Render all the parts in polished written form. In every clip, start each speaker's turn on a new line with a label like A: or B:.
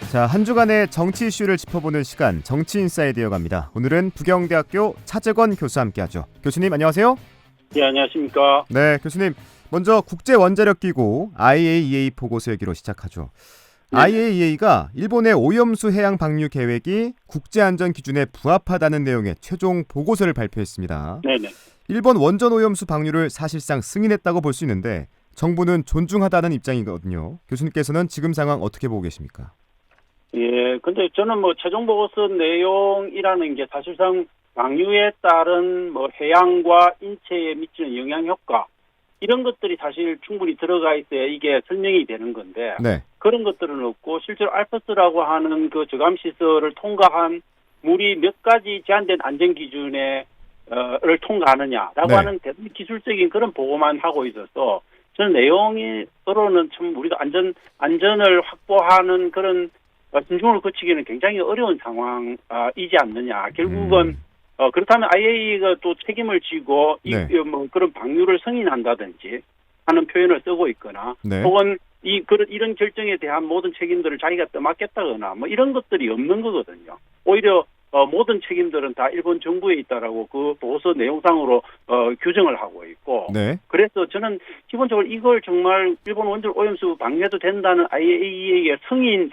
A: 자, 한 주간의 정치 이슈를 짚어보는 시간, 정치인사이드 이어갑니다. 오늘은 부경대학교 차재권 교수와 함께하죠. 교수님 안녕하세요.
B: 네, 안녕하십니까.
A: 네, 교수님 먼저 국제원자력기구 IAEA 보고서 얘기로 시작하죠.
B: 네.
A: IAEA가 일본의 오염수 해양 방류 계획이 국제안전 기준에 부합하다는 내용의 최종 보고서를 발표했습니다.
B: 네네.
A: 일본 원전 오염수 방류를 사실상 승인했다고 볼 수 있는데 정부는 존중하다는 입장이거든요. 교수님께서는 지금 상황 어떻게 보고 계십니까?
B: 예, 근데 저는 최종 보고서 내용이라는 게 사실상 방류에 따른 해양과 인체에 미치는 영향 효과 이런 것들이 사실 충분히 들어가 있어야 이게 설명이 되는 건데
A: 네.
B: 그런 것들은 없고 실제로 알프스라고 하는 그 저감 시설을 통과한 물이 몇 가지 제한된 안전 기준에 를 통과하느냐라고
A: 네.
B: 하는 대단히 기술적인 그런 보고만 하고 있어서 저는 내용으로는 참 우리가 안전을 확보하는 그런 진중을 거치기는 굉장히 어려운 상황이지 않느냐. 결국은 그렇다면 IAEA가 또 책임을 지고
A: 네.
B: 그런 방류를 승인한다든지 하는 표현을 쓰고 있거나
A: 네.
B: 혹은 이런 결정에 대한 모든 책임들을 자기가 떠맡겠다거나 이런 것들이 없는 거거든요. 오히려 모든 책임들은 다 일본 정부에 있다라고 그 보고서 내용상으로 규정을 하고 있고
A: 네.
B: 그래서 저는 기본적으로 이걸 정말 일본 원전 오염수 방류해도 된다는 IAEA의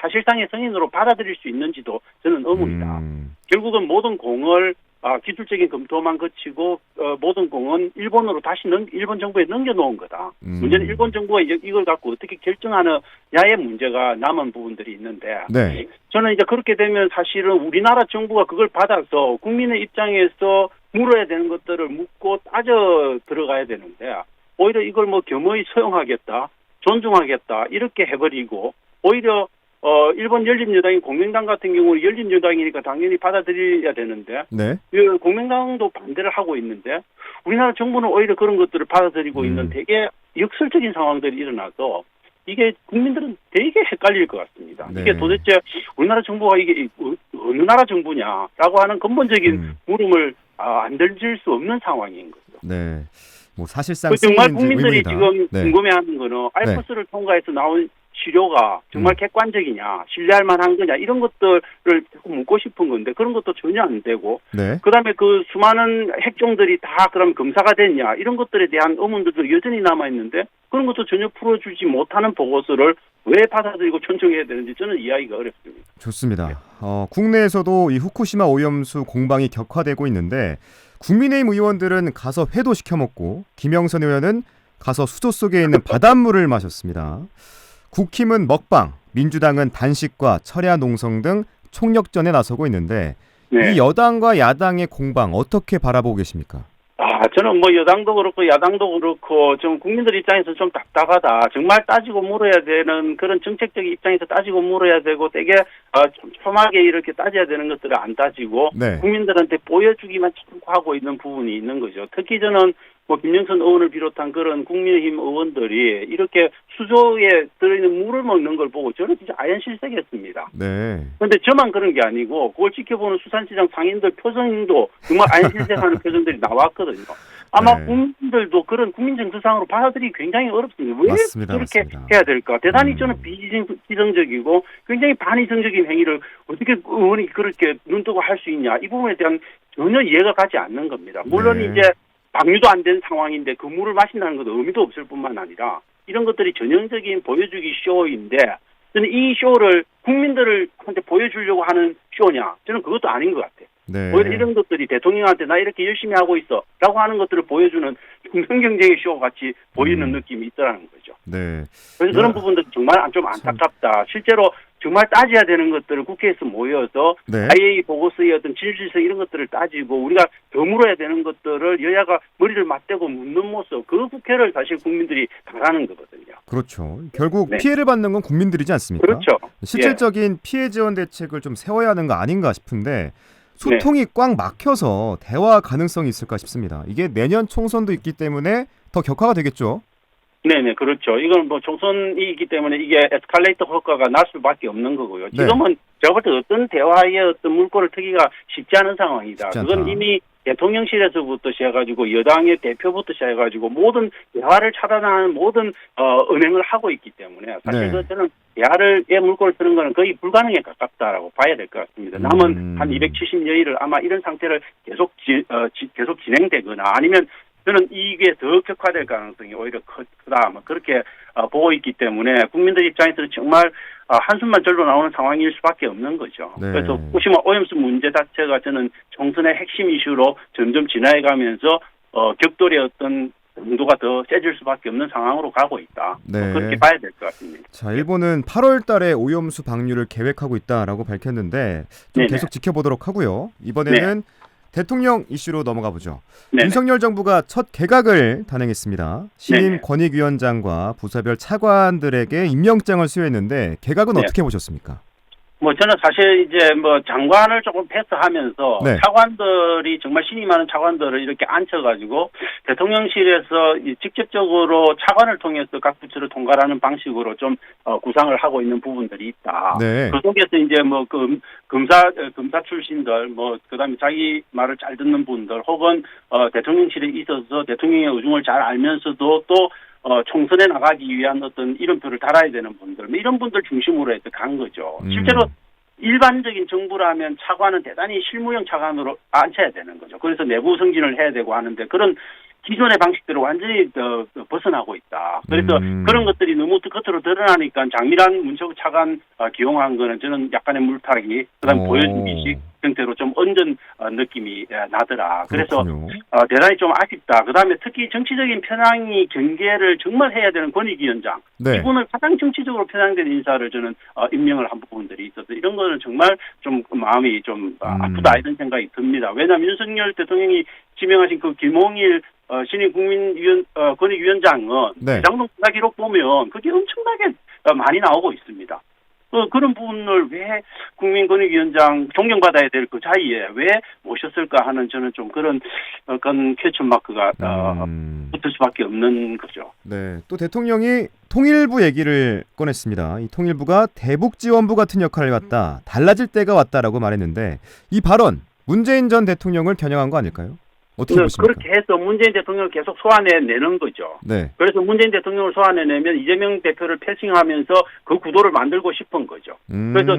B: 사실상의 승인으로 받아들일 수 있는지도 저는 의문이다. 결국은 모든 공을 기술적인 검토만 거치고 모든 공은 일본으로 다시 일본 정부에 넘겨놓은 거다. 문제는 일본 정부가 이걸 갖고 어떻게 결정하느냐의 문제가 남은 부분들이 있는데
A: 네.
B: 저는 이제 그렇게 되면 사실은 우리나라 정부가 그걸 받아서 국민의 입장에서 물어야 되는 것들을 묻고 따져 들어가야 되는데 오히려 이걸 겸허히 수용하겠다, 존중하겠다 이렇게 해버리고 오히려 일본 열린여당인 공명당 같은 경우는 열린여당이니까 당연히 받아들여야 되는데
A: 네.
B: 공명당도 반대를 하고 있는데 우리나라 정부는 오히려 그런 것들을 받아들이고 있는 되게 역설적인 상황들이 일어나서 이게 국민들은 되게 헷갈릴 것 같습니다.
A: 네.
B: 이게 도대체 우리나라 정부가 이게 어느 나라 정부냐라고 하는 근본적인 물음을 안 던질 수 없는 상황인 거죠.
A: 네. 사실상
B: 정말 국민들이
A: 의문이다.
B: 지금
A: 네.
B: 궁금해하는 거는 알프스를 통과해서 나온 시료가 정말 객관적이냐, 신뢰할 만한 거냐 이런 것들을 묻고 싶은 건데 그런 것도 전혀 안 되고
A: 네.
B: 그다음에 그 수많은 핵종들이 다 그럼 검사가 됐냐 이런 것들에 대한 의문들도 여전히 남아 있는데 그런 것도 전혀 풀어주지 못하는 보고서를 왜 받아들이고 존중해야 되는지 저는 이해하기가 어렵습니다.
A: 좋습니다. 국내에서도 이 후쿠시마 오염수 공방이 격화되고 있는데 국민의힘 의원들은 가서 회도 시켜 먹고 김영선 의원은 가서 수도 속에 있는 바닷물을 마셨습니다. 국힘은 먹방, 민주당은 단식과 철야 농성 등 총력전에 나서고 있는데
B: 네.
A: 이 여당과 야당의 공방 어떻게 바라보고 계십니까?
B: 저는 여당도 그렇고 야당도 그렇고 좀 국민들 입장에서 좀 답답하다. 정말 따지고 물어야 되는 그런 정책적인 입장에서 따지고 물어야 되고 되게 좀 첨하게 이렇게 따져야 되는 것들을 안 따지고
A: 네.
B: 국민들한테 보여주기만 자꾸 하고 있는 부분이 있는 거죠. 특히 저는 김영선 의원을 비롯한 그런 국민의힘 의원들이 이렇게 수조에 들어있는 물을 먹는 걸 보고 저는 진짜 아연실색했습니다.
A: 네.
B: 그런데 저만 그런 게 아니고 그걸 지켜보는 수산시장 상인들 표정도 정말 아연실색하는 표정들이 나왔거든요. 아마
A: 네.
B: 국민들도 그런 국민정서상으로 받아들이기 굉장히 어렵습니다. 왜
A: 맞습니다.
B: 그렇게
A: 맞습니다.
B: 해야 될까? 대단히 저는 비이성적이고 굉장히 반이성적인 행위를 어떻게 의원이 그렇게 눈뜨고 할 수 있냐. 이 부분에 대한 전혀 이해가 가지 않는 겁니다. 물론
A: 네.
B: 이제 방류도 안 된 상황인데 그 물을 마신다는 것도 의미도 없을 뿐만 아니라 이런 것들이 전형적인 보여주기 쇼인데 저는 이 쇼를 국민들한테 보여주려고 하는 쇼냐? 저는 그것도 아닌 것 같아요.
A: 네.
B: 오히려 이런 것들이 대통령한테 나 이렇게 열심히 하고 있어 라고 하는 것들을 보여주는 중성경제의 쇼 같이 보이는 느낌이 있더라는 거죠.
A: 네.
B: 그래서 그런 부분들 정말 좀 안타깝다. 실제로 정말 따져야 되는 것들을 국회에서 모여서
A: 네.
B: IAEA 보고서의 어떤 진실성 이런 것들을 따지고 우리가 더 물어야 되는 것들을 여야가 머리를 맞대고 묻는 모습 그 국회를 사실 국민들이 바라는 거거든요.
A: 그렇죠. 결국
B: 네.
A: 피해를 받는 건 국민들이지 않습니까?
B: 그렇죠.
A: 실질적인 피해 지원 대책을 좀 세워야 하는 거 아닌가 싶은데 소통이 꽉 막혀서 대화 가능성이 있을까 싶습니다. 이게 내년 총선도 있기 때문에 더 격화가 되겠죠.
B: 네네, 그렇죠. 이건 총선이기 때문에 이게 에스컬레이터 효과가 날 수밖에 없는 거고요. 지금은 제가 볼 때 어떤 대화의 어떤 물꼬를 트기가 쉽지 않은 상황이다.
A: 쉽지
B: 그건
A: 않다.
B: 이미 대통령실에서부터 시작해가지고 여당의 대표부터 시작해가지고 모든 대화를 차단하는 모든 은행을 하고 있기 때문에 사실
A: 네.
B: 저는 대화를에 물꼬를 트는 거는 거의 불가능에 가깝다라고 봐야 될 것 같습니다. 남은 한 270여일을 아마 이런 상태를 계속 진행되거나 아니면 저는 이게 더 격화될 가능성이 오히려 크다. 그렇게 보고 있기 때문에 국민들 입장에서는 정말 한숨만 절로 나오는 상황일 수밖에 없는 거죠.
A: 네.
B: 그래서 후쿠시마 오염수 문제 자체가 저는 총선의 핵심 이슈로 점점 진화해가면서 격돌의 어떤 정도가 더 세질 수밖에 없는 상황으로 가고 있다.
A: 네.
B: 그렇게 봐야 될 것 같습니다.
A: 자, 일본은 8월 달에 오염수 방류를 계획하고 있다라고 밝혔는데 좀
B: 네네.
A: 계속 지켜보도록 하고요. 이번에는 대통령 이슈로 넘어가 보죠.
B: 네네.
A: 윤석열 정부가 첫 개각을 단행했습니다. 신임
B: 네네.
A: 권익위원장과 부서별 차관들에게 임명장을 수여했는데 개각은
B: 네.
A: 어떻게 보셨습니까?
B: 저는 사실 이제 장관을 조금 패스하면서
A: 네.
B: 차관들이 정말 신임하는 차관들을 이렇게 앉혀가지고 대통령실에서 직접적으로 차관을 통해서 각 부처를 통과하는 방식으로 좀 구상을 하고 있는 부분들이 있다.
A: 네.
B: 그 속에서 이제 검사 출신들 그다음에 자기 말을 잘 듣는 분들 혹은 대통령실에 있어서 대통령의 의중을 잘 알면서도 또 총선에 나가기 위한 어떤 이름표를 달아야 되는 분들, 이런 분들 중심으로 해서 간 거죠. 실제로 일반적인 정부라면 차관은 대단히 실무형 차관으로 앉혀야 되는 거죠. 그래서 내부 승진을 해야 되고 하는데 그런 기존의 방식대로 완전히 벗어나고 있다. 그래서 그런 것들이 너무 겉으로 드러나니까 장미란 문체부 차관 기용한 거는 저는 약간의 물타기, 그다음 보여주기식 형태로 좀 얹은 느낌이 나더라. 그래서 대단히 좀 아쉽다. 그다음에 특히 정치적인 편향이 경계를 정말 해야 되는 권익위원장.
A: 네.
B: 이분을 가장 정치적으로 편향된 인사를 저는 임명을 한 부분들이 있어서 이런 거는 정말 좀 마음이 좀 아프다 이런 생각이 듭니다. 왜냐하면 윤석열 대통령이 지명하신 그 김홍일 신임 권익위원장은
A: 네.
B: 대장동 수사 기록 보면 그게 엄청나게 많이 나오고 있습니다. 그런 부분을 왜 국민권익위원장 존경받아야 될 그 자리에 왜 모셨을까 하는 저는 좀 그런 퀘스천 마크가 붙을 수밖에 없는 거죠.
A: 네, 또 대통령이 통일부 얘기를 꺼냈습니다. 이 통일부가 대북지원부 같은 역할을 갖다 달라질 때가 왔다라고 말했는데 이 발언 문재인 전 대통령을 겨냥한 거 아닐까요? 어떻게 보십니까?
B: 그렇게 해서 문재인 대통령을 계속 소환해내는 거죠.
A: 네.
B: 그래서 문재인 대통령을 소환해내면 이재명 대표를 패싱하면서 그 구도를 만들고 싶은 거죠. 그래서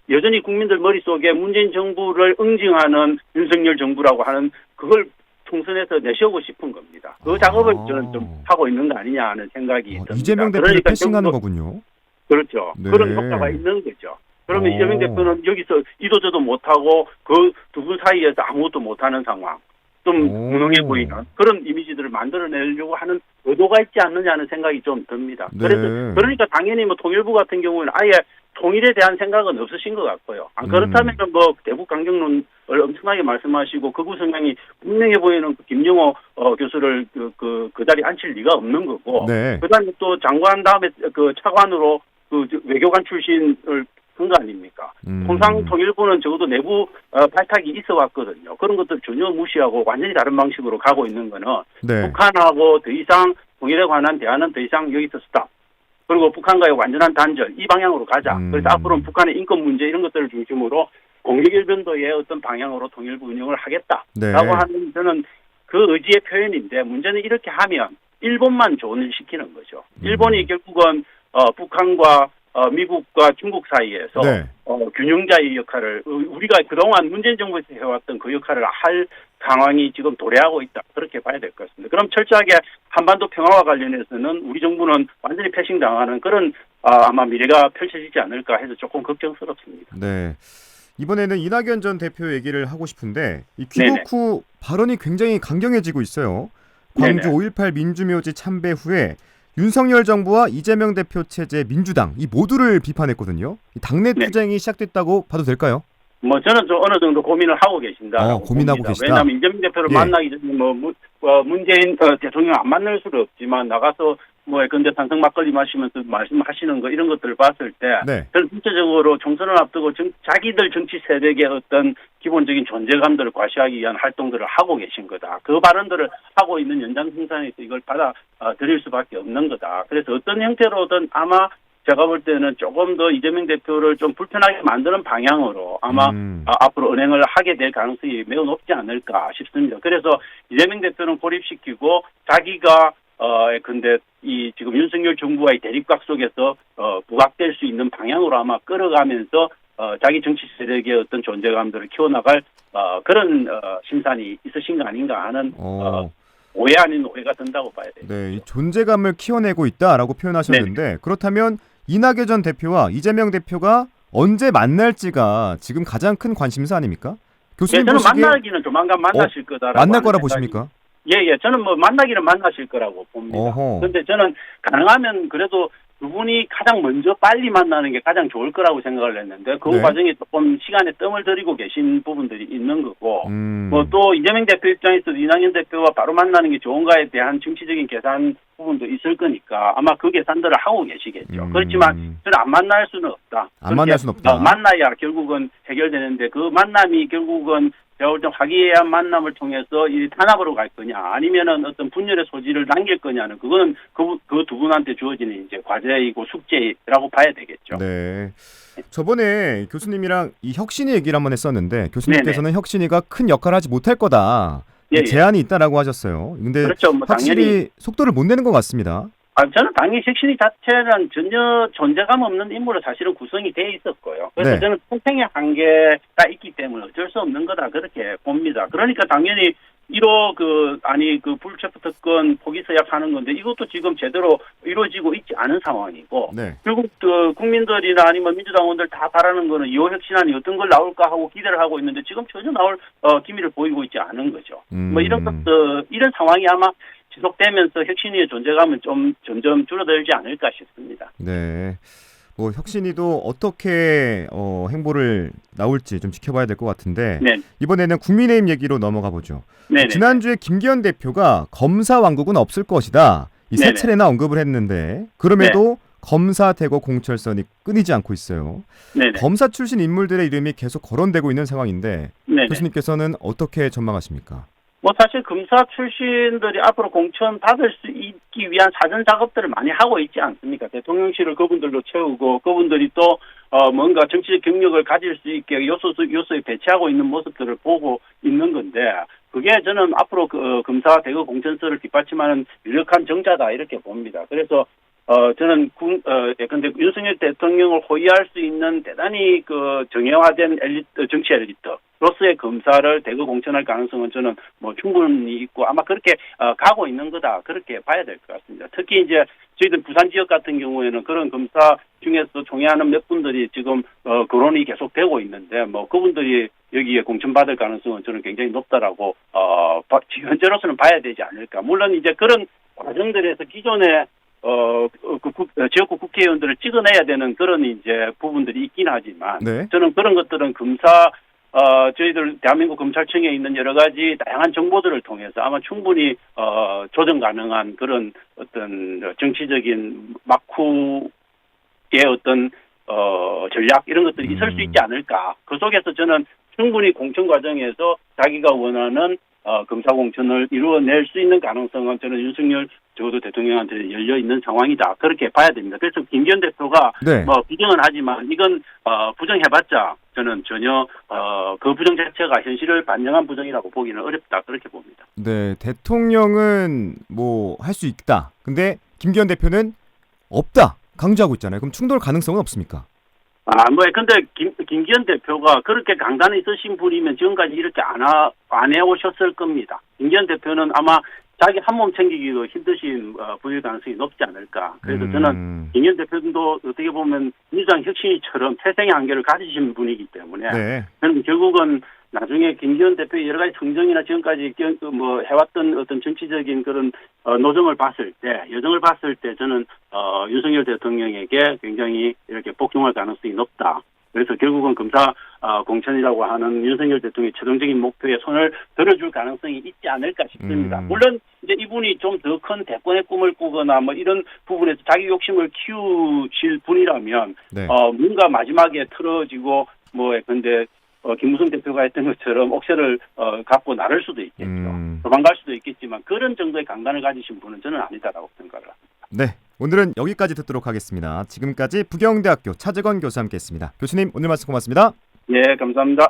B: 여전히 국민들 머릿속에 문재인 정부를 응징하는 윤석열 정부라고 하는 그걸 총선에서 내세우고 싶은 겁니다. 그 작업을 저는 좀 하고 있는 거 아니냐 하는 생각이 듭니다.
A: 이재명 대표를 패싱하는 거군요.
B: 그렇죠.
A: 네.
B: 그런 효과가 있는 거죠. 그러면 이재명 대표는 여기서 이도저도 못하고 그 두 분 사이에서 아무것도 못하는 상황. 좀 무능해 보이는 그런 이미지들을 만들어내려고 하는 의도가 있지 않느냐는 생각이 좀 듭니다.
A: 네.
B: 그러니까 당연히 통일부 같은 경우는 아예 통일에 대한 생각은 없으신 것 같고요. 그렇다면 대북 강경론을 엄청나게 말씀하시고 극우 성향이 분명해 보이는 김영호 교수를 그 자리에 앉힐 리가 없는 거고.
A: 네.
B: 그다음에 또 장관 다음에 그 차관으로 그 외교관 출신을 한 거 아닙니까? 통상 통일부는 적어도 내부 발탁이 있어 왔거든요. 그런 것들 전혀 무시하고 완전히 다른 방식으로 가고 있는 거는
A: 네.
B: 북한하고 더 이상 통일에 관한 대화는 더 이상 여기서 스탑. 그리고 북한과의 완전한 단절 이 방향으로 가자. 그래서 앞으로는 북한의 인권 문제 이런 것들을 중심으로 공격일변도의 어떤 방향으로 통일부 운영을 하겠다라고
A: 네.
B: 하는 저는 그 의지의 표현인데 문제는 이렇게 하면 일본만 조언을 시키는 거죠. 일본이 결국은 북한과 미국과 중국 사이에서
A: 네.
B: 균형자의 역할을 우리가 그동안 문재인 정부에서 해왔던 그 역할을 할 상황이 지금 도래하고 있다. 그렇게 봐야 될 것 같습니다. 그럼 철저하게 한반도 평화와 관련해서는 우리 정부는 완전히 패싱당하는 그런 아마 미래가 펼쳐지지 않을까 해서 조금 걱정스럽습니다.
A: 네. 이번에는 이낙연 전 대표 얘기를 하고 싶은데 이 귀국
B: 네네.
A: 후 발언이 굉장히 강경해지고 있어요. 광주
B: 네네.
A: 5.18 민주묘지 참배 후에 윤석열 정부와 이재명 대표 체제 민주당 이 모두를 비판했거든요. 당내 투쟁이 시작됐다고 봐도 될까요?
B: 저는 좀 어느 정도 고민을 하고 계신다.
A: 고민하고 계시다.
B: 왜냐하면 이재명 대표를 만나기 전에 문재인 대통령 안 만날 수는 없지만 나가서 근데 탄성 막걸리 마시면서 말씀하시는 거 이런 것들을 봤을 때
A: 네.
B: 저는 전체적으로 총선을 앞두고 자기들 정치 세력의 어떤 기본적인 존재감들을 과시하기 위한 활동들을 하고 계신 거다. 그 발언들을 하고 있는 연장생산에서 이걸 받아들일 수밖에 없는 거다. 그래서 어떤 형태로든 아마 제가 볼 때는 조금 더 이재명 대표를 좀 불편하게 만드는 방향으로 아마 앞으로 은행을 하게 될 가능성이 매우 높지 않을까 싶습니다. 그래서 이재명 대표는 고립시키고 자기가 근데 이 지금 윤석열 정부와의 대립각 속에서 부각될 수 있는 방향으로 아마 끌어가면서 자기 정치 세력의 어떤 존재감들을 키워나갈 그런 심산이 있으신 거 아닌가 하는 오해 아닌 오해가 든다고 봐야 돼요.
A: 네, 이 존재감을 키워내고 있다라고 표현하셨는데 그렇다면 이낙연 전 대표와 이재명 대표가 언제 만날지가 지금 가장 큰 관심사 아닙니까? 교수님
B: 저는
A: 보시기에
B: 만나기는 조만간 만나실 거다라고
A: 만날 거라
B: 생각이-
A: 보십니까?
B: 예, 저는 뭐 만나기는 만나실 거라고 봅니다.
A: 어허.
B: 그런데 저는 가능하면 그래도 두 분이 가장 먼저 빨리 만나는 게 가장 좋을 거라고 생각을 했는데 그
A: 네.
B: 과정에 조금 시간에 뜸을 들이고 계신 부분들이 있는 거고 뭐
A: 음.
B: 또 이재명 대표 입장에서도 이낙연 대표와 바로 만나는 게 좋은가에 대한 정치적인 계산 부분도 있을 거니까 아마 그 계산들을 하고 계시겠죠. 그렇지만 저는 안 만날 수는 없다.
A: 안 만날 수는 없다.
B: 만나야 결국은 해결되는데 그 만남이 결국은 제가 볼 때 화기애애한 만남을 통해서 이 탄압으로 갈 거냐 아니면은 어떤 분열의 소지를 남길 거냐는 그거는 그 두 분한테 주어지는 이제 과제이고 숙제라고 봐야 되겠죠.
A: 네. 저번에 교수님이랑 이 혁신이 얘기를 한번 했었는데 교수님께서는 혁신이가 큰 역할을 하지 못할 거다.
B: 예, 예.
A: 제한이 있다라고 하셨어요. 근데
B: 그렇죠. 뭐
A: 확실히
B: 당연히
A: 속도를 못 내는 것 같습니다.
B: 저는 당연히 혁신이 자체는 전혀 존재감 없는 인물로 사실은 구성이 돼 있었고요. 그래서
A: 네.
B: 저는 통행의 한계가 있기 때문에 어쩔 수 없는 거다 그렇게 봅니다. 그러니까 당연히 1호 그 불체포 특권 포기 서약하는 건데 이것도 지금 제대로 이루어지고 있지 않은 상황이고
A: 네.
B: 결국 국민들이나 아니면 민주당원들 다 바라는 거는 2호 혁신안이 어떤 걸 나올까 하고 기대를 하고 있는데 지금 전혀 나올 기미를 보이고 있지 않은 거죠. 뭐 이런 것들 이런 상황이 아마 지속되면서 혁신위의 존재감은 좀 점점 줄어들지 않을까 싶습니다.
A: 네. 뭐 혁신이도 어떻게 행보를 나올지 좀 지켜봐야 될 것 같은데
B: 네.
A: 이번에는 국민의힘 얘기로 넘어가 보죠.
B: 네네.
A: 지난주에 김기현 대표가 검사 왕국은 없을 것이다. 이 세
B: 네네.
A: 차례나 언급을 했는데 그럼에도 검사 대거 공천선이 끊이지 않고 있어요.
B: 네네.
A: 검사 출신 인물들의 이름이 계속 거론되고 있는 상황인데
B: 네네.
A: 교수님께서는 어떻게 전망하십니까?
B: 뭐 사실 검사 출신들이 앞으로 공천 받을 수 있기 위한 사전 작업들을 많이 하고 있지 않습니까? 대통령실을 그분들로 채우고 그분들이 또 뭔가 정치적 경력을 가질 수 있게 요소에 배치하고 있는 모습들을 보고 있는 건데 그게 저는 앞으로 검사 대거 공천서를 뒷받침하는 유력한 정자다 이렇게 봅니다. 그래서 저는 근데 윤석열 대통령을 호위할 수 있는 대단히 정예화된 정치 엘리트로서의 검사를 대거 공천할 가능성은 저는 뭐 충분히 있고 아마 그렇게 가고 있는 거다 그렇게 봐야 될 것 같습니다. 특히 이제 저희들 부산 지역 같은 경우에는 그런 검사 중에서 총애하는 몇 분들이 지금 거론이 계속되고 있는데 뭐 그분들이 여기에 공천받을 가능성은 저는 굉장히 높다라고 현재로서는 봐야 되지 않을까. 물론 이제 그런 과정들에서 기존에 지역구 국회의원들을 찍어내야 되는 그런 이제 부분들이 있긴 하지만
A: 네.
B: 저는 그런 것들은 저희들 대한민국 검찰청에 있는 여러 가지 다양한 정보들을 통해서 아마 충분히 조정 가능한 그런 어떤 정치적인 막후의 어떤 전략 이런 것들이 있을 수 있지 않을까. 그 속에서 저는 충분히 공천 과정에서 자기가 원하는 검사 공천을 이루어낼 수 있는 가능성은 저는 윤석열 적어도 대통령한테 열려 있는 상황이다. 그렇게 봐야 됩니다. 그래서 김기현 대표가
A: 네.
B: 뭐 부정은 하지만 이건 부정해봤자 저는 전혀 그 부정 자체가 현실을 반영한 부정이라고 보기는 어렵다. 그렇게 봅니다.
A: 네, 대통령은 뭐 할 수 있다. 근데 김기현 대표는 없다. 강조하고 있잖아요. 그럼 충돌 가능성은 없습니까?
B: 근데 김기현 대표가 그렇게 강단에 있으신 분이면 지금까지 이렇게 안 해오셨을 겁니다. 김기현 대표는 아마 자기 한 몸 챙기기도 힘드신 분일 가능성이 높지 않을까. 그래서 저는 김기현 대표도 어떻게 보면 민주당 혁신이처럼 태생의 한계를 가지신 분이기 때문에
A: 네.
B: 저는 결국은 나중에 김기현 대표의 여러 가지 성정이나 지금까지 뭐 해왔던 어떤 정치적인 그런 노정을 봤을 때, 여정을 봤을 때 저는 윤석열 대통령에게 굉장히 이렇게 복종할 가능성이 높다. 그래서 결국은 검사 공천이라고 하는 윤석열 대통령의 최종적인 목표에 손을 들어줄 가능성이 있지 않을까 싶습니다. 물론 이제 이분이 좀 더 큰 대권의 꿈을 꾸거나 뭐 이런 부분에서 자기 욕심을 키우실 분이라면
A: 네.
B: 뭔가 마지막에 틀어지고 근데 김무성 대표가 했던 것처럼 옥새를 갖고 나를 수도 있겠죠. 도망갈 수도 있겠지만 그런 정도의 강단을 가지신 분은 저는 아니다라고 생각을 합니다.
A: 네, 오늘은 여기까지 듣도록 하겠습니다. 지금까지 부경대학교 차재건 교수와 함께했습니다. 교수님 오늘 말씀 고맙습니다.
B: 예, 감사합니다.